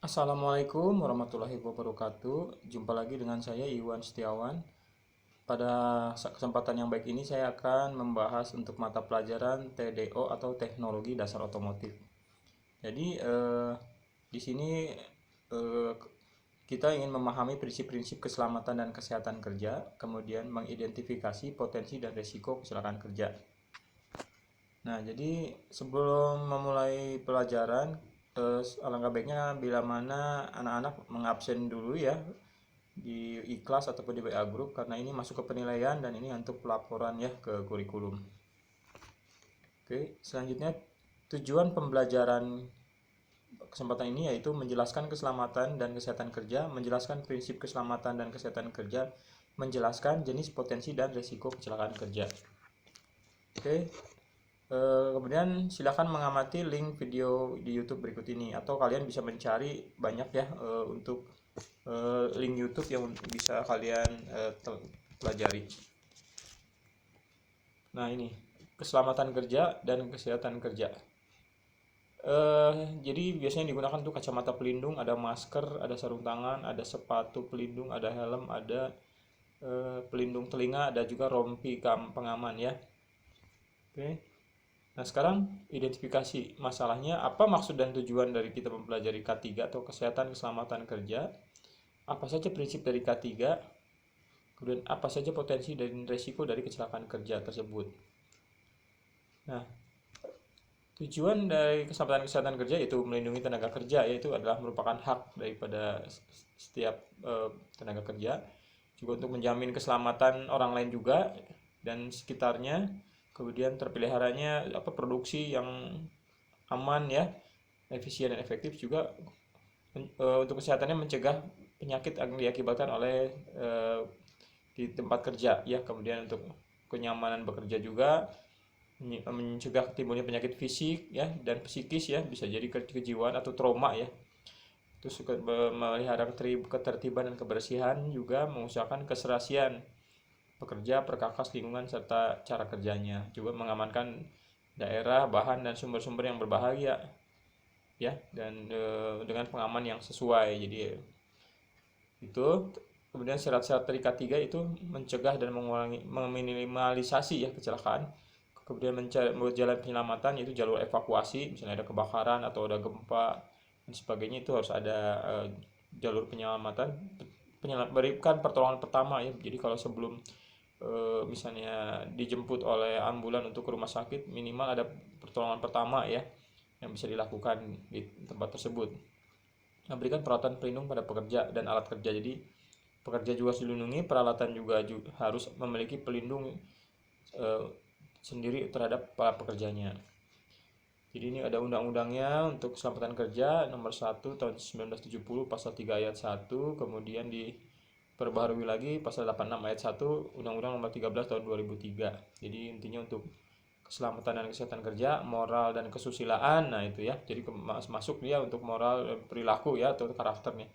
Assalamualaikum warahmatullahi wabarakatuh. Jumpa lagi dengan saya Iwan Setiawan. Pada kesempatan yang baik ini saya akan membahas untuk mata pelajaran TDO atau Teknologi Dasar Otomotif. Jadi di sini eh, kita ingin memahami prinsip-prinsip keselamatan dan kesehatan kerja, kemudian mengidentifikasi potensi dan risiko kecelakaan kerja. Nah, jadi sebelum memulai pelajaran, alangkah baiknya bila mana anak-anak mengabsen dulu ya di iKlas ataupun di WA Group karena ini masuk ke penilaian dan ini untuk pelaporan ya ke kurikulum. Oke, selanjutnya tujuan pembelajaran kesempatan ini yaitu menjelaskan keselamatan dan kesehatan kerja, menjelaskan prinsip keselamatan dan kesehatan kerja, menjelaskan jenis potensi dan risiko kecelakaan kerja. Oke, kemudian silakan mengamati link video di YouTube berikut ini atau kalian bisa mencari banyak ya untuk link YouTube yang bisa kalian pelajari. Nah, ini keselamatan kerja dan kesehatan kerja. Jadi biasanya digunakan untuk kacamata pelindung, ada masker, ada sarung tangan, ada sepatu pelindung, ada helm, ada pelindung telinga, ada juga rompi pengaman ya. Oke. Nah, sekarang identifikasi masalahnya, apa maksud dan tujuan dari kita mempelajari K3 atau kesehatan keselamatan kerja, apa saja prinsip dari K3, kemudian apa saja potensi dan resiko dari kecelakaan kerja tersebut. Nah, tujuan dari keselamatan kesehatan kerja yaitu melindungi tenaga kerja, yaitu adalah merupakan hak daripada setiap tenaga kerja, juga untuk menjamin keselamatan orang lain juga dan sekitarnya, kemudian terpeliharanya produksi yang aman ya, efisien dan efektif juga untuk kesehatannya, mencegah penyakit yang diakibatkan oleh di tempat kerja ya, kemudian untuk kenyamanan bekerja juga, mencegah timbulnya penyakit fisik ya dan psikis ya, bisa jadi kejiwaan atau trauma ya. Terus memelihara ketertiban dan kebersihan, juga mengusahakan keserasian pekerja, perkakas lingkungan serta cara kerjanya, juga mengamankan daerah, bahan dan sumber-sumber yang berbahaya ya, dan dengan pengaman yang sesuai. Jadi itu kemudian syarat-syarat dari K3 itu mencegah dan mengurangi, meminimalisasi ya kecelakaan, kemudian membuat jalan penyelamatan, yaitu jalur evakuasi misalnya ada kebakaran atau ada gempa dan sebagainya, itu harus ada jalur penyelamatan, berikan pertolongan pertama ya. Jadi kalau sebelum misalnya dijemput oleh ambulan untuk ke rumah sakit, minimal ada pertolongan pertama ya yang bisa dilakukan di tempat tersebut. Memberikan peralatan pelindung pada pekerja dan alat kerja. Jadi pekerja juga harus dilindungi, peralatan juga harus memiliki pelindung sendiri terhadap para pekerjanya. Jadi ini ada undang-undangnya untuk keselamatan kerja nomor 1 tahun 1970 pasal 3 ayat 1, kemudian diperbaharui lagi pasal 86 ayat 1 Undang-Undang nomor 13 tahun 2003. Jadi intinya untuk keselamatan dan kesehatan kerja, moral dan kesusilaan. Nah, itu ya. Jadi masuk dia untuk moral, perilaku ya, atau karakternya.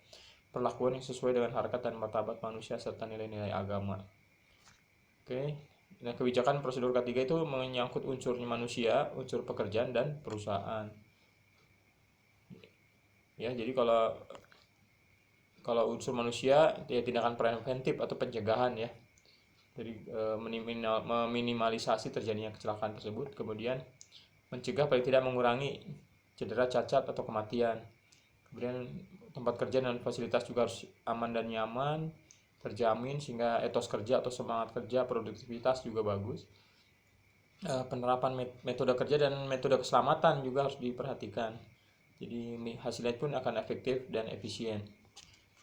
Perlakuan yang sesuai dengan harkat dan martabat manusia serta nilai-nilai agama. Oke. Nah, kebijakan prosedur ketiga itu menyangkut unsurnya manusia, unsur pekerjaan dan perusahaan. Ya, jadi kalau unsur manusia ya tindakan preventif atau pencegahan ya. Jadi meminimalisasi terjadinya kecelakaan tersebut, kemudian mencegah paling tidak mengurangi cedera, cacat atau kematian. Kemudian tempat kerja dan fasilitas juga harus aman dan nyaman, terjamin sehingga etos kerja atau semangat kerja, produktivitas juga bagus. Penerapan metode kerja dan metode keselamatan juga harus diperhatikan. Jadi hasilnya pun akan efektif dan efisien.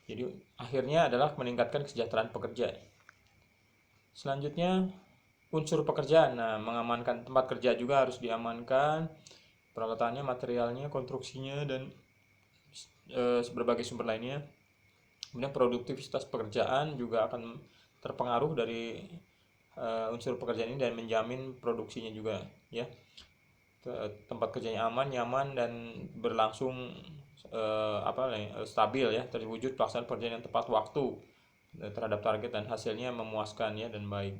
Jadi akhirnya adalah meningkatkan kesejahteraan pekerja. Selanjutnya unsur pekerjaan. Nah, mengamankan tempat kerja juga harus diamankan, peralatannya, materialnya, konstruksinya dan berbagai sumber lainnya. Kemudian produktivitas pekerjaan juga akan terpengaruh dari unsur pekerjaan ini dan menjamin produksinya juga ya. Tempat kerjanya aman, nyaman dan berlangsung stabil ya, terwujud pelaksanaan pekerjaan yang tepat waktu terhadap target dan hasilnya memuaskan ya dan baik.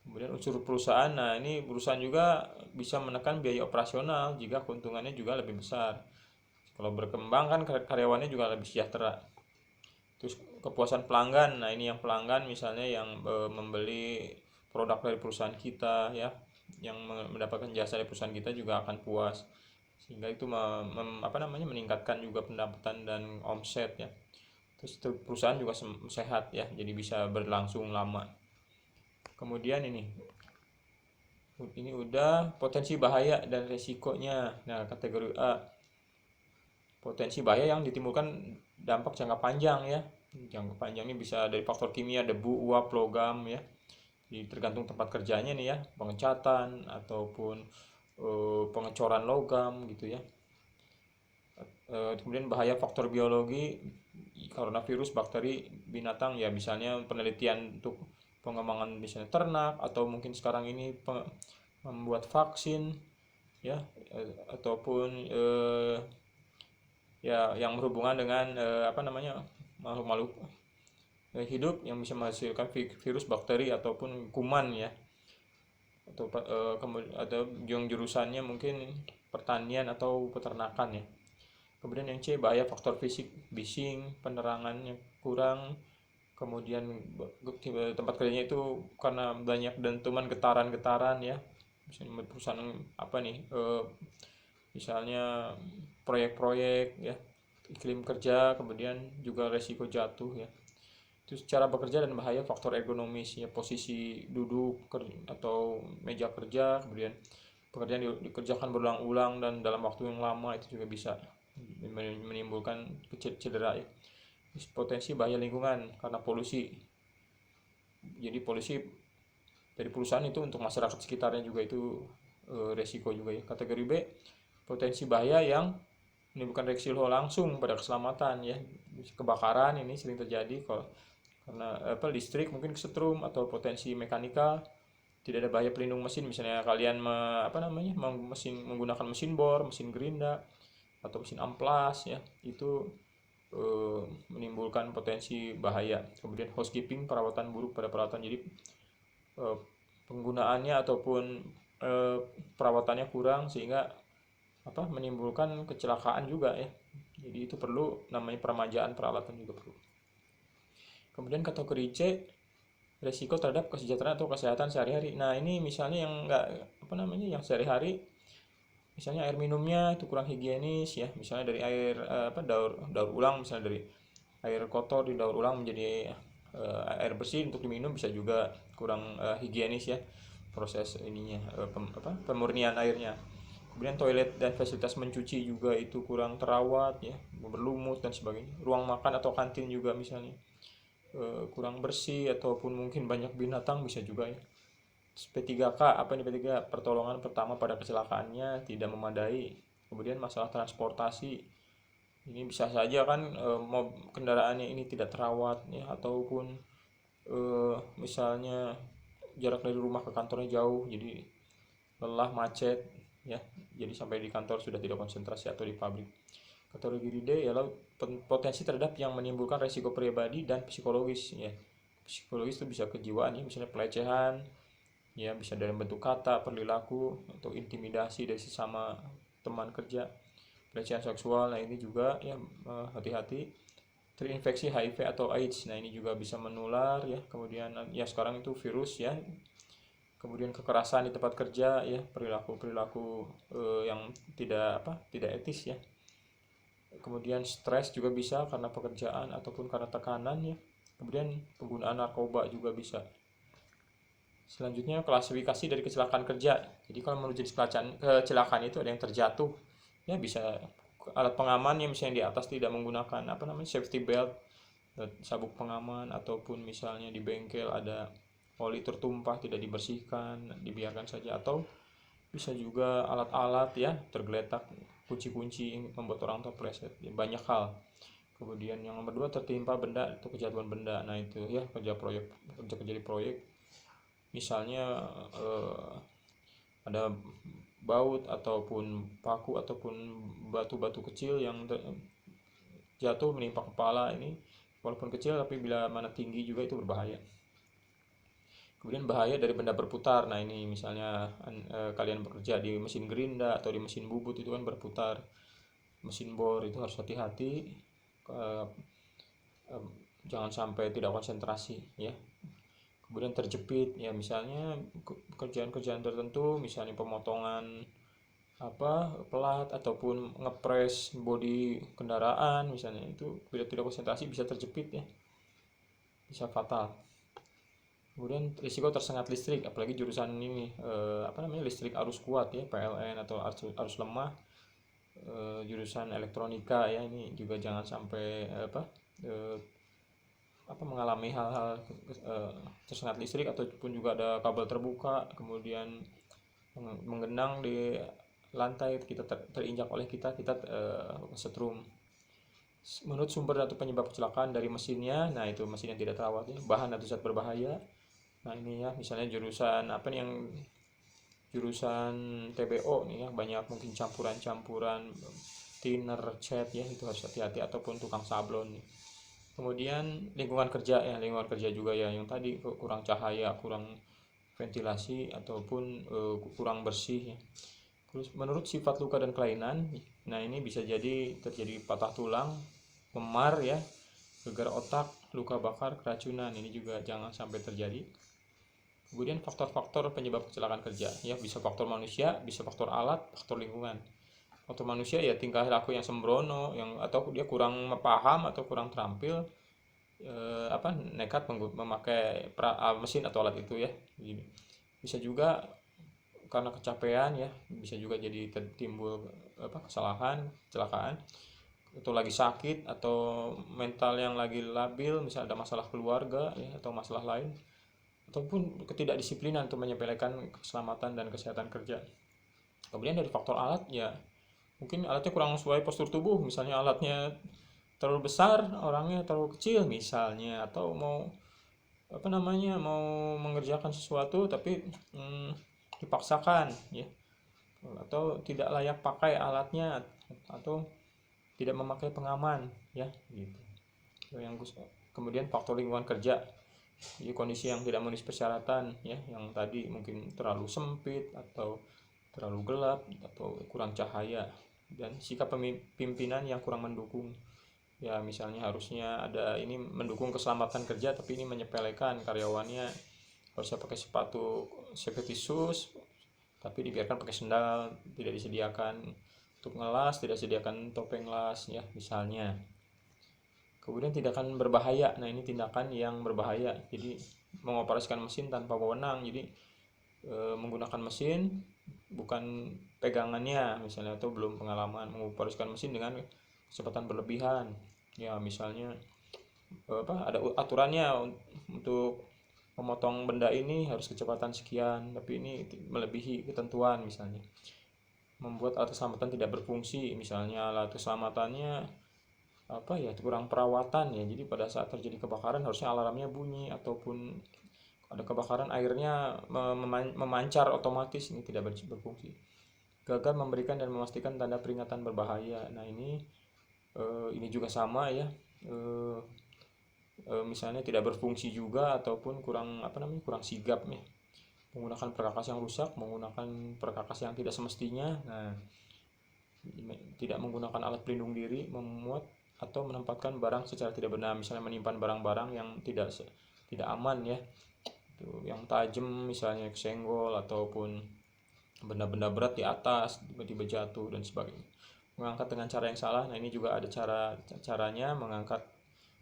Kemudian unsur perusahaan, nah ini perusahaan juga bisa menekan biaya operasional jika keuntungannya juga lebih besar. Kalau berkembang kan karyawannya juga lebih sejahtera. Terus kepuasan pelanggan, nah ini yang pelanggan misalnya yang membeli produk dari perusahaan kita ya, yang mendapatkan jasa dari perusahaan kita juga akan puas, sehingga itu meningkatkan juga pendapatan dan omset ya. Terus perusahaan juga sehat ya, jadi bisa berlangsung lama. Kemudian ini udah potensi bahaya dan resikonya. Nah, kategori A, potensi bahaya yang ditimbulkan dampak jangka panjang ya. Jangka panjang ini bisa dari faktor kimia, debu, uap, logam ya. Jadi tergantung tempat kerjanya nih ya, pengecatan ataupun pengecoran logam gitu ya. Kemudian bahaya faktor biologi, karena virus, bakteri, binatang ya, misalnya penelitian untuk pengembangan misalnya ternak, atau mungkin sekarang ini membuat vaksin ya, ataupun ya yang berhubungan dengan makhluk-makhluk hidup yang bisa menghasilkan virus, bakteri ataupun kuman ya, atau yang jurusannya mungkin pertanian atau peternakan ya. Kemudian yang C, bahaya faktor fisik, bising, penerangannya kurang, kemudian tempat kerjanya itu karena banyak dentuman, getaran-getaran ya, misalnya perusahaan misalnya proyek-proyek ya, iklim kerja, kemudian juga resiko jatuh ya. Terus cara bekerja dan bahaya faktor ergonomis ya, posisi duduk atau meja kerja, kemudian pekerjaan dikerjakan berulang-ulang dan dalam waktu yang lama, itu juga bisa menimbulkan cedera ya. Terus potensi bahaya lingkungan karena polusi. Jadi polusi dari perusahaan itu untuk masyarakat sekitarnya juga itu resiko juga ya. Kategori B, potensi bahaya yang menimbulkan resiko langsung pada keselamatan ya. Kebakaran ini sering terjadi karena listrik mungkin kesetrum, atau potensi mekanikal, tidak ada bahaya pelindung mesin, misalnya kalian menggunakan mesin bor, mesin gerinda, atau mesin amplas ya, itu menimbulkan potensi bahaya. Kemudian housekeeping, perawatan buruk pada peralatan, jadi penggunaannya ataupun perawatannya kurang, sehingga menimbulkan kecelakaan juga ya. Jadi itu perlu namanya peremajaan peralatan juga perlu. Kemudian kategori C, resiko terhadap kesejahteraan atau kesehatan sehari-hari. Nah ini misalnya yang yang sehari-hari, misalnya air minumnya itu kurang higienis ya, misalnya dari air daur ulang, misalnya dari air kotor didaur ulang menjadi air bersih untuk diminum, bisa juga kurang higienis ya proses pemurnian airnya. Kemudian toilet dan fasilitas mencuci juga itu kurang terawat ya, berlumut dan sebagainya. Ruang makan atau kantin juga misalnya kurang bersih, ataupun mungkin banyak binatang, bisa juga ya. P3K, P3, pertolongan pertama pada kecelakaannya tidak memadai. Kemudian masalah transportasi, ini bisa saja kan kendaraannya ini tidak terawat ya, ataupun misalnya jarak dari rumah ke kantornya jauh, jadi lelah, macet ya, jadi sampai di kantor sudah tidak konsentrasi, atau di pabrik. Kategori D ialah potensi terhadap yang menimbulkan resiko pribadi dan psikologis ya. Psikologis itu bisa kejiwaan ya, misalnya pelecehan ya, bisa dalam bentuk kata, perilaku, atau intimidasi dari sesama teman kerja, pelecehan seksual. Nah ini juga ya, hati-hati. Terinfeksi HIV atau AIDS, nah ini juga bisa menular ya. Kemudian ya sekarang itu virus ya. Kemudian kekerasan di tempat kerja ya, perilaku yang tidak etis ya. Kemudian stres juga bisa karena pekerjaan ataupun karena tekanan ya. Kemudian penggunaan narkoba juga bisa. Selanjutnya klasifikasi dari kecelakaan kerja. Jadi kalau menurut jenis kecelakaan itu ada yang terjatuh ya, bisa alat pengaman yang misalnya di atas tidak menggunakan safety belt, sabuk pengaman, ataupun misalnya di bengkel ada oli tertumpah tidak dibersihkan, dibiarkan saja, atau bisa juga alat-alat ya tergeletak, kunci-kunci membuat orang terpleset ya, banyak hal. Kemudian yang nomor 2, tertimpa benda atau kejatuhan benda. Nah itu ya, kerja di proyek misalnya ada baut ataupun paku ataupun batu-batu kecil yang jatuh menimpa kepala, ini walaupun kecil tapi bila mana tinggi juga itu berbahaya. Kemudian bahaya dari benda berputar. Nah ini misalnya kalian bekerja di mesin gerinda atau di mesin bubut, itu kan berputar mesin bor itu harus hati-hati, eh, jangan sampai tidak konsentrasi ya. Kemudian terjepit ya, misalnya kerjaan-kerjaan tertentu, misalnya pemotongan pelat ataupun ngepres bodi kendaraan misalnya, itu bila tidak konsentrasi bisa terjepit ya, bisa fatal. Kemudian risiko tersengat listrik, apalagi jurusan ini listrik arus kuat ya, PLN atau arus lemah, jurusan elektronika ya, ini juga jangan sampai eh, mengalami hal-hal tersengat listrik, ataupun juga ada kabel terbuka kemudian menggenang di lantai, kita terinjak oleh kita setrum. Menurut sumber atau penyebab kecelakaan dari mesinnya, nah itu mesin yang tidak terawat ya, bahan atau zat berbahaya. Nah ini ya, misalnya jurusan jurusan TBO nih ya, banyak mungkin campuran-campuran thinner, cat ya, itu harus hati-hati, ataupun tukang sablon nih. Kemudian lingkungan kerja juga ya, yang tadi kurang cahaya, kurang ventilasi, ataupun kurang bersih ya. Terus menurut sifat luka dan kelainan, nah ini bisa jadi terjadi patah tulang, memar ya, gegar otak, luka bakar, keracunan, ini juga jangan sampai terjadi. Kemudian faktor-faktor penyebab kecelakaan kerja ya, bisa faktor manusia, bisa faktor alat, faktor lingkungan. Faktor manusia ya, tingkah laku yang sembrono, atau dia kurang paham atau kurang terampil, nekat memakai mesin atau alat itu ya. Bisa juga karena kecapean ya, bisa juga jadi timbul kesalahan, kecelakaan, atau lagi sakit, atau mental yang lagi labil, misalnya ada masalah keluarga ya, atau masalah lain, ataupun ketidakdisiplinan untuk menyepelekan keselamatan dan kesehatan kerja. Kemudian dari faktor alat ya, mungkin alatnya kurang sesuai postur tubuh, misalnya alatnya terlalu besar, orangnya terlalu kecil misalnya, atau mau mau mengerjakan sesuatu tapi dipaksakan ya, atau tidak layak pakai alatnya, atau tidak memakai pengaman ya gitu. Kemudian faktor lingkungan kerja, jadi kondisi yang tidak memenuhi persyaratan ya, yang tadi mungkin terlalu sempit, atau terlalu gelap, atau kurang cahaya, dan sikap pimpinan yang kurang mendukung ya, misalnya harusnya ada ini mendukung keselamatan kerja, tapi ini menyepelekan karyawannya harusnya pakai sepatu safety shoes tapi dibiarkan pakai sendal, tidak disediakan untuk ngelas, tidak disediakan topeng las ya misalnya. Kemudian tindakan berbahaya, nah ini tindakan yang berbahaya, jadi mengoperasikan mesin tanpa wewenang, jadi menggunakan mesin bukan pegangannya misalnya, atau belum pengalaman mengoperasikan mesin dengan kecepatan berlebihan ya, misalnya ada aturannya untuk memotong benda ini harus kecepatan sekian, tapi ini melebihi ketentuan, misalnya membuat alat keselamatan tidak berfungsi, misalnya alat keselamatannya kurang perawatan ya, jadi pada saat terjadi kebakaran harusnya alarmnya bunyi, ataupun ada kebakaran airnya memancar otomatis, ini tidak berfungsi. Gagal memberikan dan memastikan tanda peringatan berbahaya, nah ini juga sama ya, misalnya tidak berfungsi juga, ataupun kurang sigap ya, menggunakan perkakas yang rusak, menggunakan perkakas yang tidak semestinya, nah tidak menggunakan alat pelindung diri, memuat atau menempatkan barang secara tidak benar, misalnya menyimpan barang-barang yang tidak aman ya, itu yang tajam, misalnya kesenggol, ataupun benda-benda berat di atas tiba-tiba jatuh dan sebagainya. Mengangkat dengan cara yang salah, nah ini juga ada caranya, mengangkat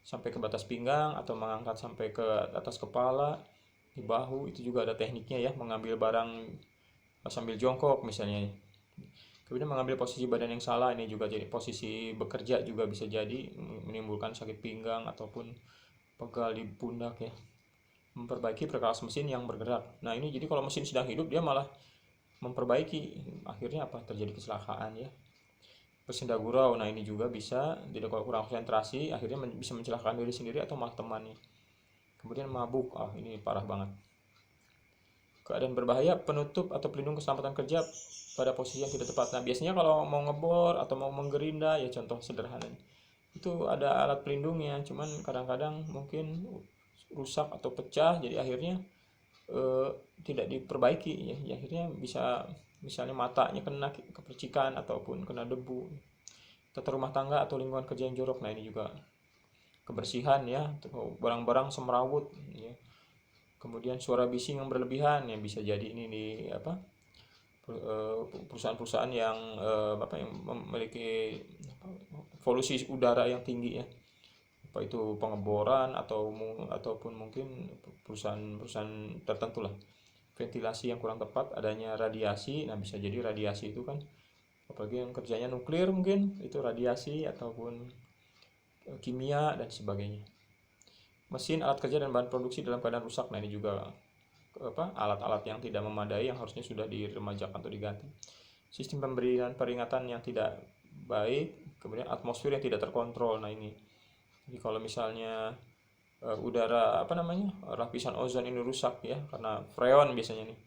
sampai ke batas pinggang, atau mengangkat sampai ke atas kepala, di bahu, itu juga ada tekniknya ya, mengambil barang sambil jongkok misalnya. Kemudian mengambil posisi badan yang salah, ini juga jadi posisi bekerja, juga bisa jadi menimbulkan sakit pinggang ataupun pegal di pundak ya. Memperbaiki perkakas mesin yang bergerak, nah ini jadi kalau mesin sedang hidup dia malah memperbaiki, akhirnya terjadi kecelakaan ya. Bersindak gurau, nah ini juga bisa, tidak kurang konsentrasi, akhirnya bisa mencelakakan diri sendiri atau malah temannya. Kemudian mabuk, ini parah banget. Keadaan berbahaya, penutup atau pelindung keselamatan kerja pada posisi yang tidak tepat. Nah biasanya kalau mau ngebor atau mau menggerinda ya, contoh sederhana itu ada alat pelindungnya, cuman kadang-kadang mungkin rusak atau pecah, jadi akhirnya tidak diperbaiki ya, akhirnya bisa misalnya matanya kena kepercikan ataupun kena debu. tata rumah tangga atau lingkungan kerja yang jorok. Nah ini juga kebersihan ya, barang-barang semrawut ya. Kemudian suara bising yang berlebihan yang bisa jadi ini di apa, perusahaan-perusahaan yang yang memiliki polusi udara yang tinggi ya, apa itu pengeboran ataupun mungkin perusahaan-perusahaan tertentu lah, ventilasi yang kurang tepat, adanya radiasi. Nah bisa jadi radiasi itu kan apalagi yang kerjanya nuklir, mungkin itu radiasi ataupun kimia dan sebagainya. Mesin, alat kerja, dan bahan produksi dalam keadaan rusak. Nah ini juga alat-alat yang tidak memadai yang harusnya sudah diremajakan atau diganti. Sistem pemberian peringatan yang tidak baik, kemudian atmosfer yang tidak terkontrol. Nah ini, jadi kalau misalnya udara lapisan ozon ini rusak ya, karena freon biasanya nih,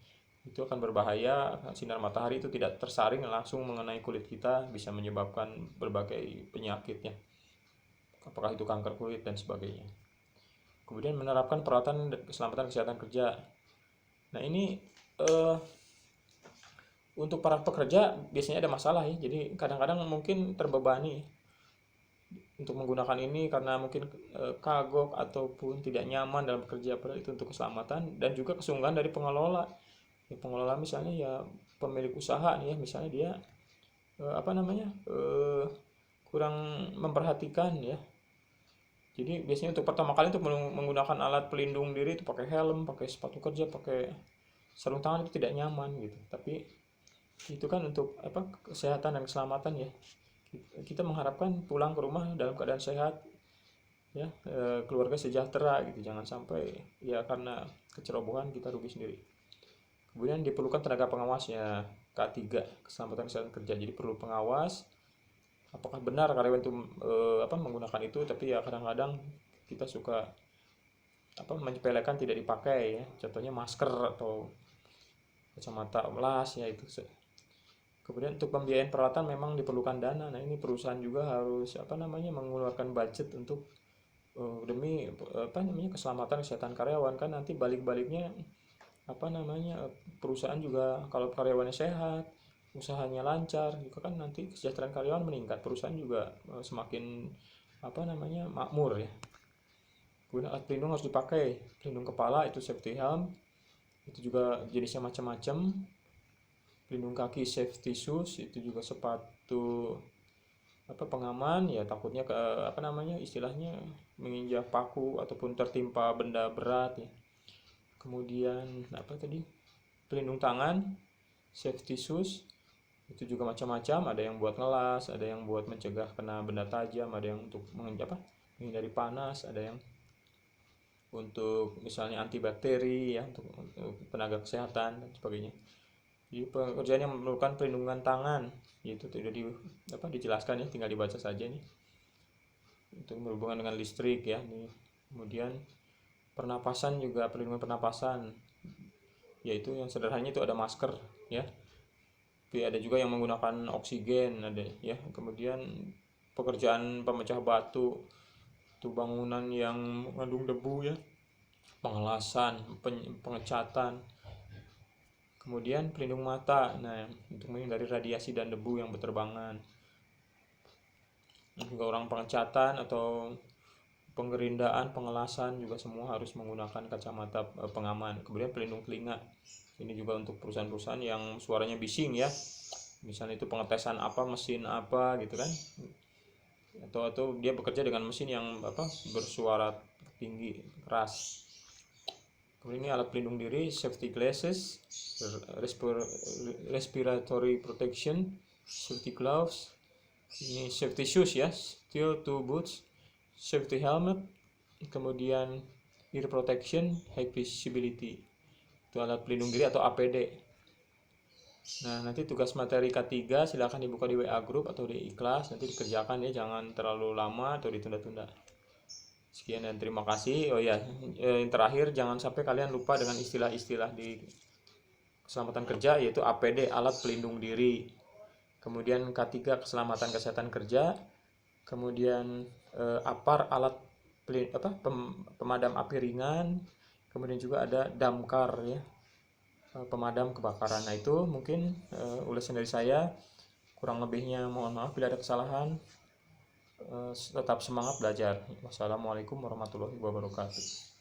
itu akan berbahaya. Sinar matahari itu tidak tersaring langsung mengenai kulit kita, bisa menyebabkan berbagai penyakit ya, apakah itu kanker kulit dan sebagainya. Kemudian menerapkan peralatan keselamatan kesehatan kerja. Nah ini untuk para pekerja biasanya ada masalah ya, jadi kadang-kadang mungkin terbebani untuk menggunakan ini karena mungkin kagok ataupun tidak nyaman dalam bekerja, padahal itu untuk keselamatan dan juga kesungguhan dari pengelola. Ya, pengelola misalnya ya pemilik usaha nih ya, misalnya dia kurang memperhatikan ya. Jadi biasanya untuk pertama kali untuk menggunakan alat pelindung diri itu pakai helm, pakai sepatu kerja, pakai sarung tangan itu tidak nyaman gitu. Tapi itu kan untuk kesehatan dan keselamatan ya. Kita mengharapkan pulang ke rumah dalam keadaan sehat ya, keluarga sejahtera gitu. Jangan sampai ya karena kecerobohan kita rugi sendiri. Kemudian diperlukan tenaga pengawas ya, K3, keselamatan kesehatan kerja. Jadi perlu pengawas. Apakah benar karyawan itu menggunakan itu, tapi ya kadang-kadang kita suka menyepelekan, tidak dipakai ya. Contohnya masker atau kacamata las ya itu. Kemudian untuk pembiayaan peralatan memang diperlukan dana. Nah ini perusahaan juga harus mengeluarkan budget untuk demi keselamatan kesehatan karyawan, kan nanti balik-baliknya perusahaan juga kalau karyawannya sehat, usahanya lancar juga kan nanti kesejahteraan karyawan meningkat, perusahaan juga semakin makmur ya. Kemudian alat pelindung harus dipakai, pelindung kepala itu safety helm, itu juga jenisnya macam-macam. Pelindung kaki safety shoes, itu juga sepatu pengaman ya, takutnya istilahnya menginjak paku ataupun tertimpa benda berat ya. Kemudian pelindung tangan safety shoes, itu juga macam-macam, ada yang buat ngelas, ada yang buat mencegah kena benda tajam, ada yang untuk menghindari panas, ada yang untuk misalnya antibakteri ya, untuk tenaga kesehatan dan sebagainya. Jadi pekerjaan yang memerlukan perlindungan tangan itu sudah dijelaskan ya, tinggal dibaca saja nih. Untuk berhubungan dengan listrik ya nih. Kemudian pernapasan juga, perlindungan pernapasan, yaitu yang sederhananya itu ada masker ya. Tapi ada juga yang menggunakan oksigen ada ya. Kemudian pekerjaan pemecah batu, itu bangunan yang mengandung debu ya, pengelasan, pengecatan. Kemudian pelindung mata, nah untuk menghindari radiasi dan debu yang berterbangan. Juga orang pengecatan atau penggerindaan, pengelasan juga semua harus menggunakan kacamata pengaman. Kemudian pelindung telinga, ini juga untuk perusahaan-perusahaan yang suaranya bising ya, misalnya itu pengetesan mesin gitu kan, atau dia bekerja dengan mesin yang bersuara tinggi keras. Kemudian ini alat pelindung diri, safety glasses, respiratory protection, safety gloves, ini safety shoes ya, steel toe boots, safety helmet, kemudian ear protection, high visibility, itu alat pelindung diri atau APD. Nah nanti tugas materi K3 silahkan dibuka di WA group atau di ikhlas, nanti dikerjakan ya, jangan terlalu lama atau ditunda-tunda. Sekian dan terima kasih. Oh ya, yang terakhir jangan sampai kalian lupa dengan istilah-istilah di keselamatan kerja, yaitu APD, alat pelindung diri. Kemudian K3 keselamatan kesehatan kerja. Kemudian APAR, alat pemadam api ringan. Kemudian juga ada damkar ya, pemadam kebakaran. Nah itu mungkin ulasan dari saya, kurang lebihnya mohon maaf bila ada kesalahan. tetap semangat belajar. Wassalamualaikum warahmatullahi wabarakatuh.